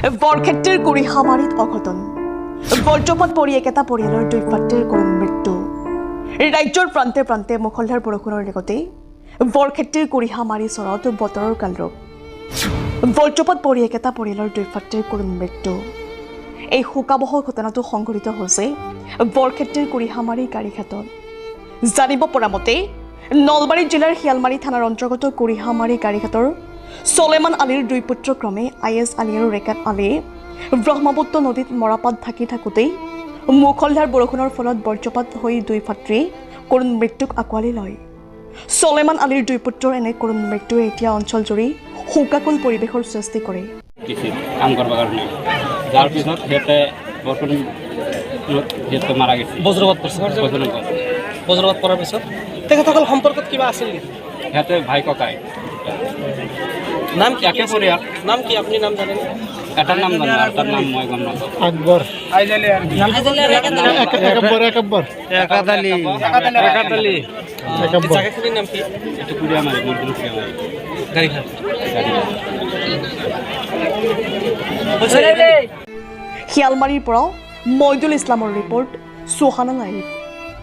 বৰক্ষেত্ৰীৰ গুৰিহামাৰীত অঘটন বজ্ৰপাত পৰি একেটা পৰিয়ালৰ 2 ভাতৃৰ কৰুণ মৃত্যু ৰাজ্যৰ প্ৰান্তে প্ৰান্তে মুখলধাৰ বৰষুণৰ লগতে বৰক্ষেত্ৰীৰ গুৰিহামাৰী চৰত বতৰৰ কালৰূপ বজ্ৰপাত পৰি একেটা পৰিয়ালৰ 2 ভাতৃৰ কৰুণ মৃত্যু এই শোকাবহ ঘটনাটো সংঘটিত হৈছে বৰক্ষেত্ৰীৰ গুৰিহামাৰী গাড়ীঘাটত জানিব পৰা মতে নলবাৰী জিলাৰ শিয়ালমাৰী থানাৰ অন্তৰ্গত গুৰিহামাৰী গাড়ীঘাটৰ চলেমান আলীৰ 2 পুত্ৰ ক্ৰমে আইএছ আলী আৰু ৰেকাত আলীয়ে ব্ৰহ্মপুত্ৰ নদীত মৰাপাত ঢাকি থাকোঁতেই মুখলধাৰ বৰষুণৰ ফলত বজ্ৰপাত হৈ 2 ভাতৃয়ে কৰুণ মৃত্যুক আঁকোৱালি লয় চলেমান আলীৰ 2 পুত্ৰৰ এনে কৰুণ মৃত্যুৱে এতিয়া অঞ্চল জুৰি শোকাকুল পৰিৱেশৰ সৃষ্টি কৰে কাম কৰিব কাৰণে যাৰ পিছত সিহঁতে বৰষুণ সিহঁতে মাৰা গৈছে বজ্ৰপাত পৰাৰ পিছত তেখেতসকল সম্পৰ্কত কিবা আছিল নেকি সিহঁতে ভাই ককাই নাম কি একে পৰিয়াল নাম কি আপুনি নাম জানেন এটাৰ নাম জানো এটাৰ নাম মই গম নাপাওঁ আকবৰ জাগাখিনিৰ নাম কি এইটো কুৰিয়া মাৰি মন্দিৰ কুৰিয়া মাৰি গাড়ীঘাট শিয়ালমাৰীৰ পৰা মইদুল ইছলামৰ ৰিপৰ্ট সুহানা লাইভ